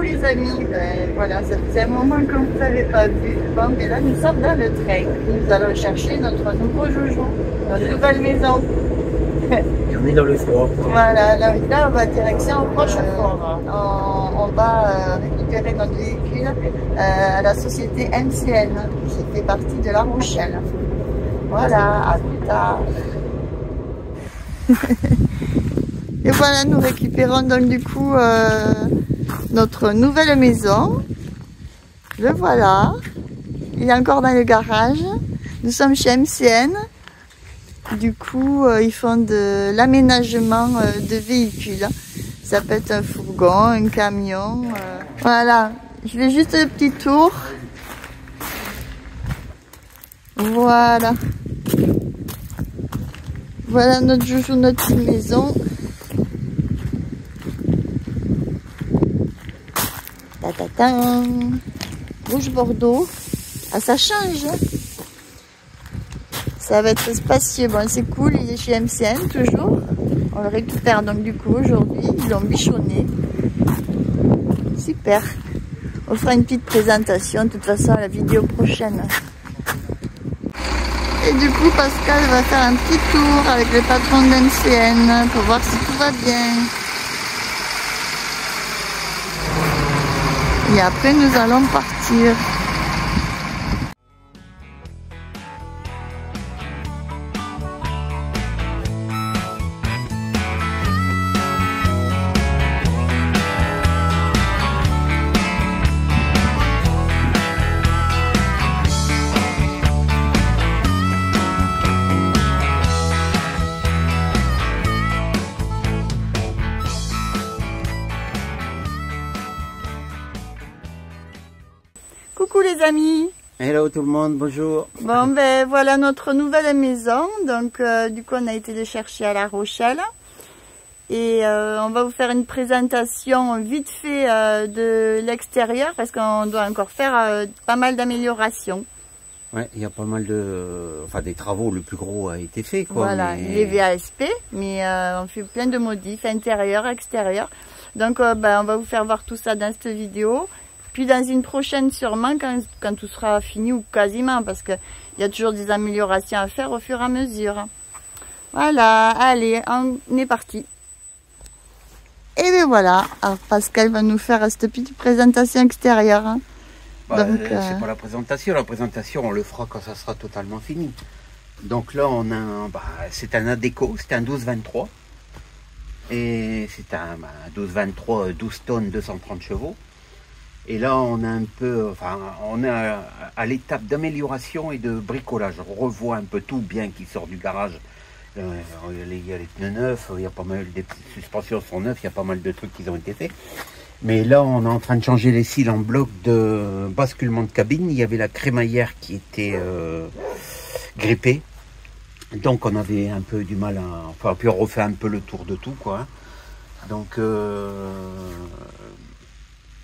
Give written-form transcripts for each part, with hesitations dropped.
les amis, voilà, ça faisait un moment que vous n'avez pas vu. Bon, mais là nous sommes dans le train. Nous allons chercher notre nouveau joujou, notre nouvelle maison. Et on est dans le froid. Voilà, là on va direction Rochefort. On va récupérer notre véhicule à la société MCN, qui fait partie de La Rochelle. Voilà, à plus tard. Et voilà, nous récupérons donc du coup notre nouvelle maison. Le voilà. Il est encore dans le garage. Nous sommes chez MCN. Du coup, ils font de l'aménagement de véhicules. Ça peut être un fourgon, un camion. Voilà. Je fais juste un petit tour. Voilà. Voilà notre joujou, notre petite maison. Ta-ta-ta. Rouge Bordeaux. Ah, ça change. Ça va être spacieux. Bon, c'est cool. Il est chez MCN toujours. On le récupère donc du coup aujourd'hui. Ils l'ont bichonné. Super. On fera une petite présentation de toute façon à la vidéo prochaine. Et du coup, Pascal va faire un petit tour avec le patron de MCN pour voir si tout va bien. Et après, nous allons partir. Coucou les amis. Hello tout le monde, bonjour. Bon ben voilà notre nouvelle maison. Donc du coup on a été le chercher à La Rochelle. Et on va vous faire une présentation vite fait de l'extérieur parce qu'on doit encore faire pas mal d'améliorations. Ouais, il y a pas mal de... Enfin des travaux, le plus gros a été fait quoi. Voilà, mais... il est VASP, mais on fait plein de modifs, intérieur, extérieur. Donc ben, on va vous faire voir tout ça dans cette vidéo. Puis dans une prochaine sûrement quand tout sera fini ou quasiment parce qu'il y a toujours des améliorations à faire au fur et à mesure. Voilà, allez, on est parti. Et bien voilà, alors Pascal va nous faire cette petite présentation extérieure. Bah, c'est pas la présentation on le fera quand ça sera totalement fini. Donc là on a, c'est un Adéco, c'est un 1223. Et c'est un 1223, 12 tonnes, 230 chevaux. Et là, on a un peu, enfin, on est à l'étape d'amélioration et de bricolage. On revoit un peu tout bien qui sort du garage. Il y a les pneus neufs, il y a pas mal, des suspensions sont neuves, il y a pas mal de trucs qui ont été faits. Mais là, on est en train de changer les cils en bloc de basculement de cabine. Il y avait la crémaillère qui était grippée. Donc, on avait un peu du mal à... Enfin, puis on refait un peu le tour de tout, quoi. Donc...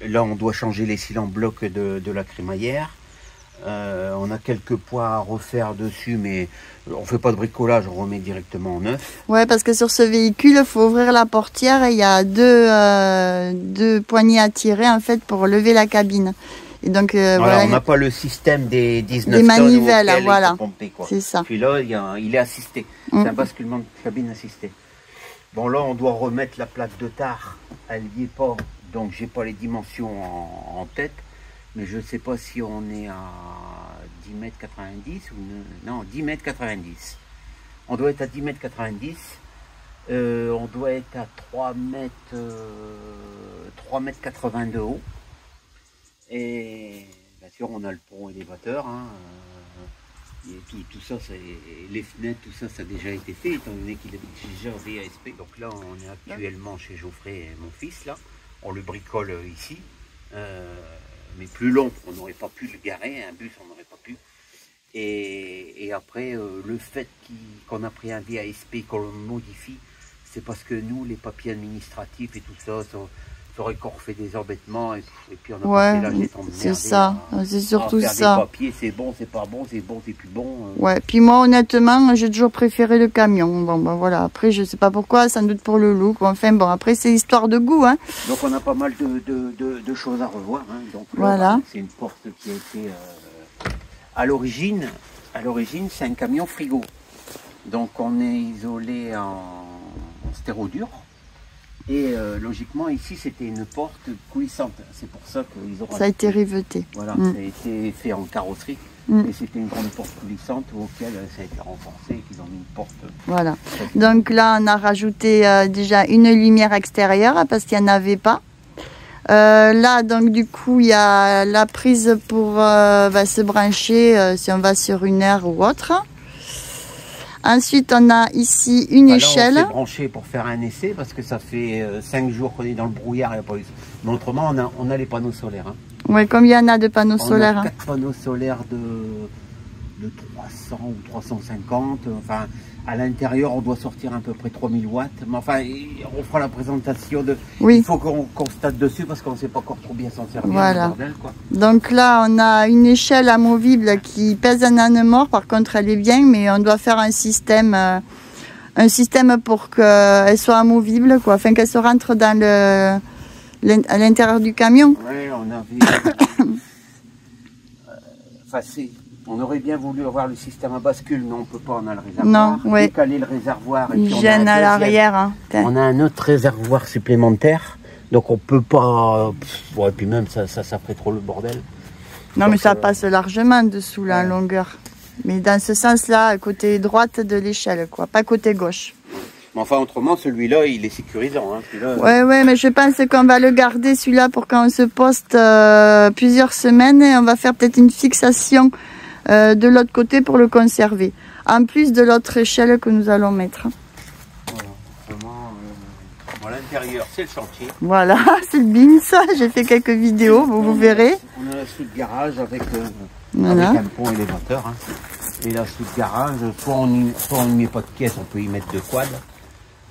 là, on doit changer les cils en bloc de la crémaillère. On a quelques points à refaire dessus, mais on fait pas de bricolage, on remet directement en neuf. Ouais, parce que sur ce véhicule, il faut ouvrir la portière et il y a deux poignées à tirer en fait pour lever la cabine. Et donc, voilà, on n'a pas le système des 19 des manivelles, voilà. C'est ça. Puis là, il est assisté. C'est un basculement de cabine assisté. Bon, là, on doit remettre la plaque de tare. Elle n'y est pas. Donc j'ai pas les dimensions en tête, mais je ne sais pas si on est à 10 mètres 90 ou non 10 mètres 90. On doit être à 10 mètres 90. On doit être à 3 mètres 80 de haut. Et bien sûr on a le pont élévateur. Hein, et tout ça, les fenêtres, tout ça, ça a déjà été fait, étant donné qu'il est déjà VASP. Donc là on est actuellement chez Geoffrey et mon fils là. On le bricole ici, mais plus long, on n'aurait pas pu le garer, un bus on n'aurait pas pu. Et après, le fait qu'on a pris un VASP, qu'on le modifie, c'est parce que nous, les papiers administratifs et tout ça, faudrait qu'on refait des embêtements et puis on a passé l'âge d'être emmerdé. C'est ça, c'est surtout faire ça. Des papiers, c'est bon, c'est pas bon, c'est bon, c'est plus bon. Ouais, puis moi honnêtement, j'ai toujours préféré le camion. Bon, ben voilà, après je sais pas pourquoi, sans doute pour le look. Enfin bon, après c'est histoire de goût. Hein. Donc on a pas mal de choses à revoir. Hein. Donc voilà. C'est une porte qui a été à l'origine, c'est un camion frigo. Donc on est isolé en stéro dur. Et logiquement, ici, c'était une porte coulissante. C'est pour ça qu'ils ont... Ça a été riveté. Voilà, ça a été fait en carrosserie. Et c'était une grande porte coulissante auquel ça a été renforcé et qu'ils ont mis une porte... Voilà. Donc là, on a rajouté déjà une lumière extérieure parce qu'il n'y en avait pas. Là, donc du coup, il y a la prise pour se brancher si on va sur une aire ou autre. Ensuite, on a ici une échelle. Là, on s'est branché pour faire un essai parce que ça fait 5 jours qu'on est dans le brouillard. Mais autrement, on a les panneaux solaires. Hein. Oui, combien il y en a de panneaux solaires? On a 4 panneaux solaires de 300 ou 350. Enfin, à l'intérieur, on doit sortir à peu près 3000 watts. Mais enfin, on fera la présentation de... Oui. Il faut qu'on constate dessus parce qu'on ne sait pas encore trop bien s'en servir. Voilà. Bordel, quoi. Donc là, on a une échelle amovible qui pèse un âne mort. Par contre, elle est bien, mais on doit faire un système pour qu'elle soit amovible, quoi, afin qu'elle se rentre dans à l'intérieur du camion. Oui, on avait... on aurait bien voulu avoir le système à bascule, mais on ne peut pas, on a le réservoir. Non, ouais. Décaler le réservoir. Il gêne à l'arrière. Hein. On a un autre réservoir supplémentaire, donc on ne peut pas... et puis même, ça ferait trop le bordel. Non, donc, mais ça passe largement dessous, là, en longueur. Mais dans ce sens-là, côté droite de l'échelle, quoi, pas côté gauche. Mais enfin, autrement, celui-là, il est sécurisant. Hein, ouais, mais je pense qu'on va le garder, celui-là, pour quand on se poste plusieurs semaines. Et on va faire peut-être une fixation de l'autre côté pour le conserver. En plus de l'autre échelle que nous allons mettre. Voilà, vraiment, à l'intérieur, c'est le chantier. Voilà, c'est le BIMS. J'ai fait quelques vidéos, vous verrez. On a la suite garage avec voilà. Un pont élévateur. Hein. Et la suite garage, soit on n'y met pas de caisse, on peut y mettre 2 quads.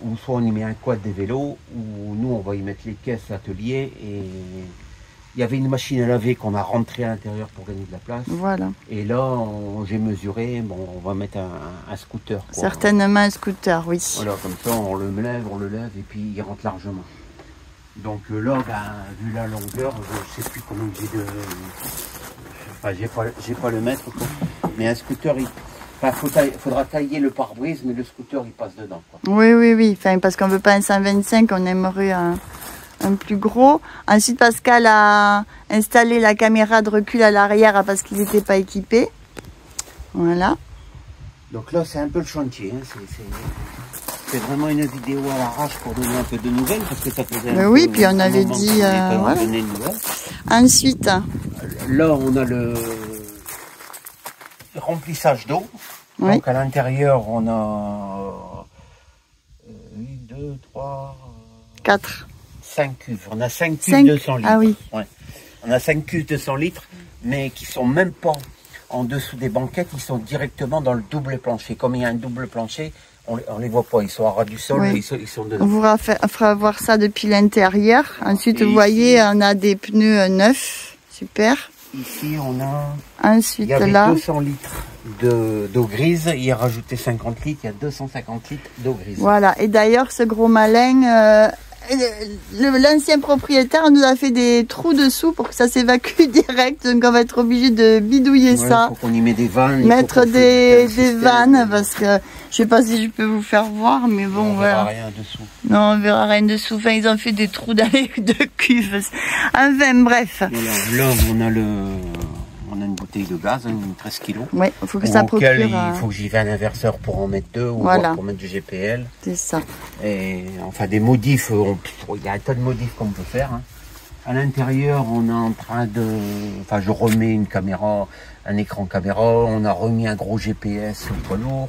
Ou soit on y met un quad des vélos, ou nous on va y mettre les caisses atelier. Et il y avait une machine à laver qu'on a rentrée à l'intérieur pour gagner de la place. Voilà. Et là, j'ai mesuré, bon, on va mettre un scooter. Quoi. Certainement un scooter, oui. Voilà, comme ça on le lève, et puis il rentre largement. Donc là, vu la longueur, je ne sais plus combien j'ai de... Enfin, j'ai pas le mètre, quoi. Mais un scooter, faudra tailler le pare-brise, mais le scooter, il passe dedans. Quoi. Oui. Enfin, parce qu'on ne veut pas un 125, on aimerait un plus gros. Ensuite, Pascal a installé la caméra de recul à l'arrière parce qu'ils n'étaient pas équipés. Voilà. Donc là, c'est un peu le chantier. Hein. C'est vraiment une vidéo à l'arrache pour donner un peu de nouvelles, parce que ça faisait un oui, peu, puis on avait dit... voilà. Ensuite... Là, on a le remplissage d'eau. Oui. Donc à l'intérieur, on a 8, 2, 3... 4. 5 cuves. On a 5 cuves de 100 litres. Ah oui. Ouais. On a 5 cuves de 100 litres, mais qui sont même pas en dessous des banquettes, ils sont directement dans le double plancher. Comme il y a un double plancher, on les voit pas, ils sont à ras du sol, oui. ils sont dedans. On vous fera voir ça depuis l'intérieur. Ensuite, vous voyez, on a des pneus neufs, super. Ici, on a... Ensuite, il y avait là... 200 litres d'eau grise, il a rajouté 50 litres, il y a 250 litres d'eau grise. Voilà, et d'ailleurs, ce gros malin... l'ancien propriétaire nous a fait des trous dessous pour que ça s'évacue direct, donc on va être obligé de bidouiller ça. Il faut qu'on y mette des vannes. Mettre des vannes, parce que je sais pas si je peux vous faire voir, mais bon, on verra rien dessous. Non, on verra rien dessous. Enfin, ils ont fait des trous dans les deux cuves. Enfin, bref. Voilà, là, on a une bouteille de gaz, une 13 kg. Oui, il faut que ça procure. Il faut que j'y fasse un inverseur pour en mettre 2 ou pour mettre du GPL. C'est ça. Et enfin, des modifs, il y a un tas de modifs qu'on peut faire. Hein. À l'intérieur, on est en train de... Enfin, je remets une caméra, un écran caméra. On a remis un gros GPS au poids lourd.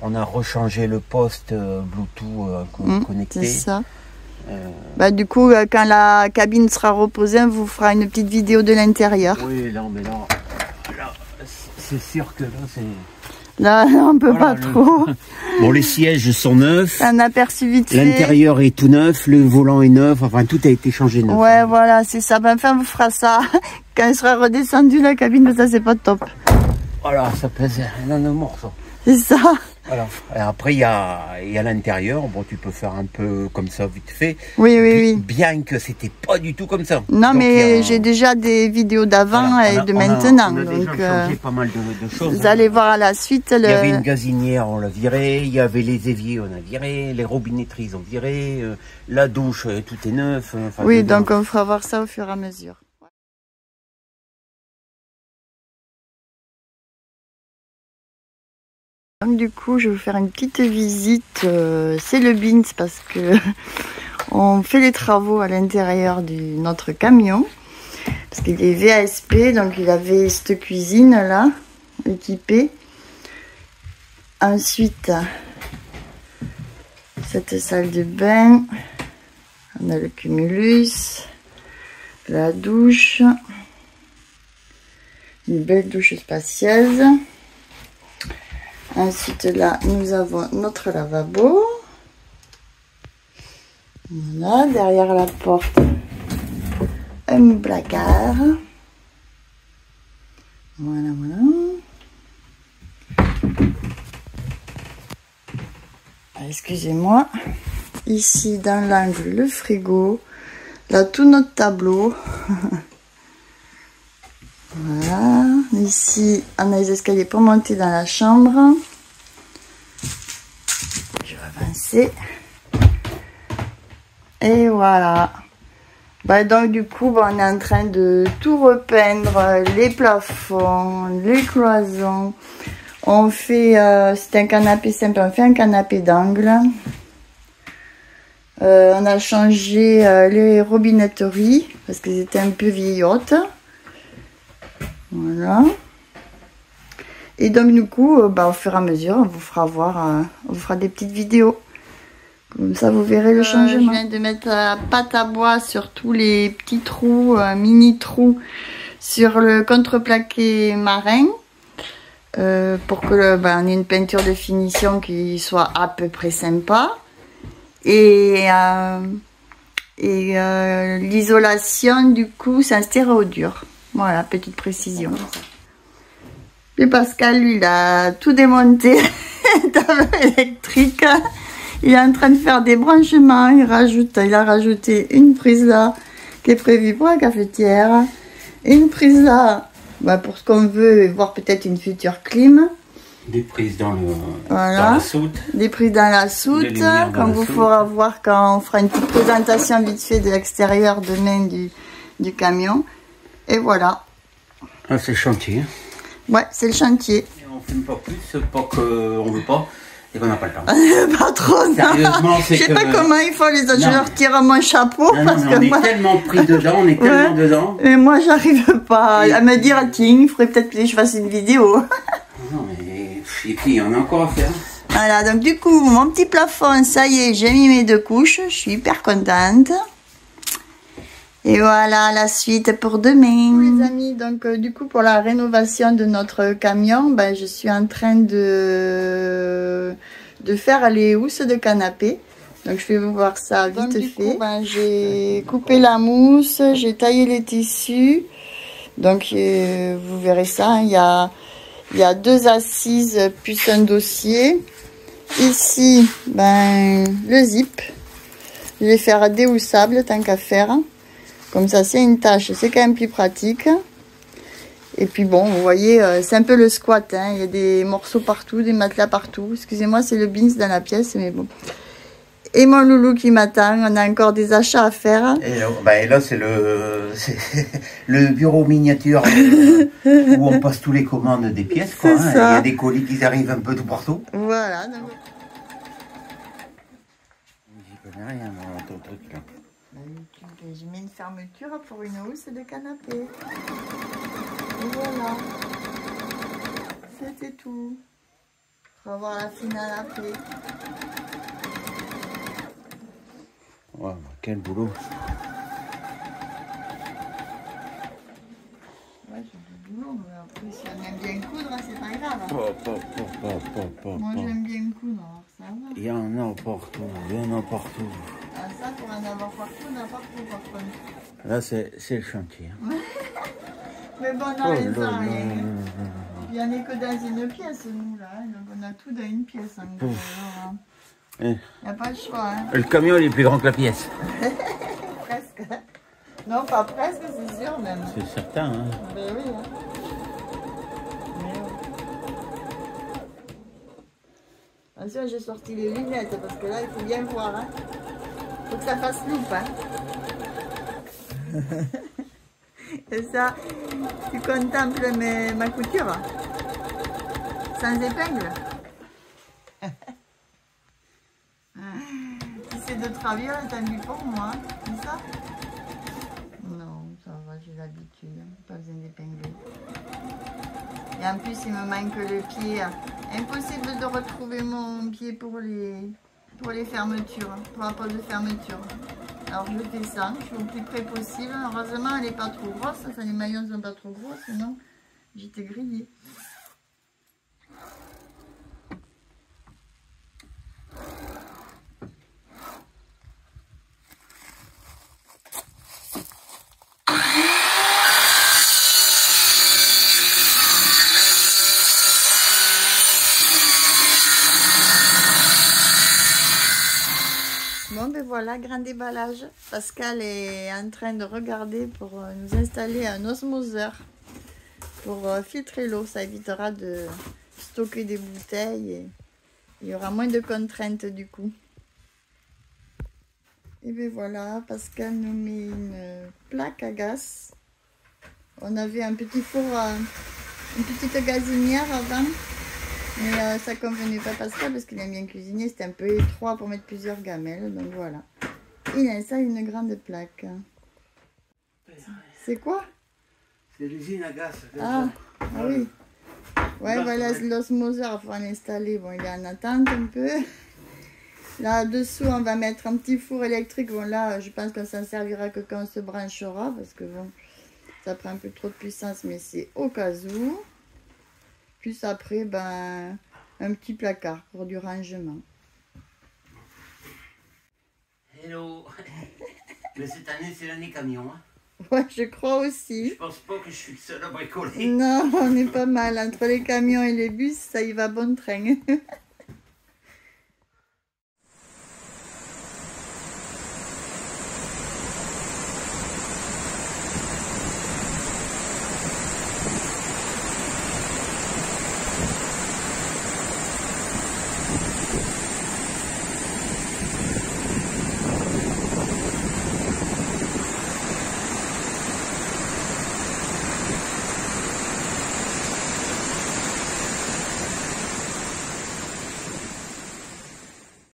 On a rechangé le poste Bluetooth connecté. C'est ça. Du coup, quand la cabine sera reposée, on vous fera une petite vidéo de l'intérieur. Oui, là, c'est sûr que là, c'est... Là, on peut pas trop. Bon, les sièges sont neufs. Un aperçu vite fait. L'intérieur est tout neuf, le volant est neuf, enfin tout a été changé neuf. Ouais, voilà, c'est ça. Ben, enfin, on fera ça quand il sera redescendu la cabine, ça c'est pas top. Voilà, ça pèse un morceau. C'est ça. Voilà. Et après, il y a l'intérieur. Bon, tu peux faire un peu comme ça, vite fait. Oui, oui, oui. Bien que c'était pas du tout comme ça. Non, donc, mais j'ai déjà des vidéos d'avant et de maintenant. On a donc, déjà changé pas mal de choses. Vous allez voir à la suite. Il y avait une gazinière, on l'a virée. Il y avait les éviers, on a viré. Les robinetteries, on viré. La douche, tout est neuf. Enfin, oui, donc on fera voir ça au fur et à mesure. Donc du coup, je vais vous faire une petite visite. C'est le Binz parce que on fait les travaux à l'intérieur de notre camion. Parce qu'il est VASP, donc il avait cette cuisine là, équipée. Ensuite, cette salle de bain. On a le cumulus, la douche, une belle douche spacieuse. Ensuite là, nous avons notre lavabo. Voilà, derrière la porte, un placard. Voilà, voilà. Excusez-moi. Ici, dans l'angle, le frigo. Là, tout notre tableau. Voilà. Ici, on a les escaliers pour monter dans la chambre. Je vais avancer. Et voilà. Bah, donc, du coup, bah, on est en train de tout repeindre. Les plafonds, les cloisons. On fait, c'est un canapé simple, on fait un canapé d'angle. On a changé les robinetteries parce qu'elles étaient un peu vieillottes. Voilà. Et donc du coup, bah, au fur et à mesure, on vous fera voir, on vous fera des petites vidéos. Comme ça, vous verrez le changement. Je viens de mettre la pâte à bois sur tous les petits trous, mini trous, sur le contreplaqué marin. Pour que on ait une peinture de finition qui soit à peu près sympa. Et l'isolation, du coup, c'est un stéréo dur. Voilà, petite précision. Et Pascal, lui, il a tout démonté dans l'électrique. Il est en train de faire des branchements. Il a rajouté une prise là, qui est prévue pour la cafetière. Une prise là, bah, pour ce qu'on veut, voir peut-être une future clim. Des prises dans voilà. La soute. Des prises dans la soute, comme vous pourrez voir quand on fera une petite présentation vite fait de l'extérieur demain du camion. Et voilà. Ah, c'est le chantier. Ouais, c'est le chantier. Et on ne filme pas plus, pas qu'on ne veut pas et qu'on n'a pas le temps. Pas trop, non. Sérieusement, c'est je sais pas comment il faut les autres. Je leur tire mon chapeau. Non, parce non, que on moi... est tellement pris dedans, on est tellement dedans. Et moi, j'arrive pas à me dire, tiens, il faudrait peut-être que je fasse une vidéo. Non, mais... Et puis, on a encore à faire. Voilà, donc du coup, mon petit plafond, ça y est, j'ai mis mes 2 couches. Je suis hyper contente. Et voilà la suite pour demain. Les amis, donc du coup, pour la rénovation de notre camion, ben, je suis en train de faire les housses de canapé. Donc, je vais vous voir ça vite fait. Ben, j'ai coupé la mousse, j'ai taillé les tissus. Donc, vous verrez ça, il y a 2 assises plus un dossier. Ici, ben, le zip. Je vais faire déhoussable tant qu'à faire. Comme ça, c'est une tâche, c'est quand même plus pratique. Et puis bon, vous voyez, c'est un peu le squat. Hein. Il y a des morceaux partout, des matelas partout. Excusez-moi, c'est le Binz dans la pièce, mais bon. Et mon loulou qui m'attend, on a encore des achats à faire. Et là, c'est le bureau miniature où on passe tous les commandes des pièces. Quoi, hein. Il y a des colis qui arrivent un peu tout partout. Voilà. Donc... J'y connais rien dans ton truc là. Je mets une fermeture pour une housse de canapé. Et voilà. C'était tout. On va voir la finale après. Wow, quel boulot. Ouais, c'est du boulot, mais après, si on aime bien coudre, c'est pas grave. Moi j'aime bien coudre, alors ça va. Il y en a partout, il y en a partout. Ah, ça pour en avoir partout, on a partout par contre. Là c'est le chantier. Mais bon, on n'arrête rien. Il n'y en a que dans une pièce, nous, là. Donc, on a tout dans une pièce, en gros. Il n'y a pas le choix. Hein. Le camion, il est plus grand que la pièce. Presque. Non, pas presque, c'est sûr, même. C'est certain, hein. Ben oui, hein. Mais oui. Attention, j'ai sorti les lunettes, parce que là, il faut bien voir, hein. Faut que ça fasse loupe, hein. Et ça, tu contemples ma couture sans épingle. Si c'est de travailler, t'as mis pour moi, c'est ça? Non, ça va, j'ai l'habitude, pas besoin d'épingler. Et en plus, il me manque le pied. Impossible de retrouver mon pied pour les fermetures, pour la pose de fermeture. Alors je fais ça, je suis au plus près possible. Heureusement, elle n'est pas trop grosse, les maillons ne sont pas trop gros, sinon j'étais grillée. Bon ben voilà, grand déballage. Pascal est en train de regarder pour nous installer un osmoseur pour filtrer l'eau. Ça évitera de stocker des bouteilles et il y aura moins de contraintes du coup. Et ben voilà, Pascal nous met une plaque à gaz. On avait un petit four, une petite gazinière avant. Mais ça convenait pas Pascal parce qu'il aime bien cuisiner, c'était un peu étroit pour mettre plusieurs gamelles, donc voilà. Il installe une grande plaque. C'est quoi? C'est l'usine à gaz. Ah oui. Ouais, voilà l'osmoseur, il faut en installer. Bon, il est en attente un peu. Là, dessous, on va mettre un petit four électrique. Bon, là, je pense qu'on s'en servira que quand on se branchera parce que bon, ça prend un peu trop de puissance, mais c'est au cas où. Plus après, ben, un petit placard pour du rangement. Hello. Mais cette année, c'est l'année camion. Hein. Ouais, je crois aussi. Je pense pas que je suis le seul à bricoler. Non, on est pas mal. Entre les camions et les bus, ça y va bon train.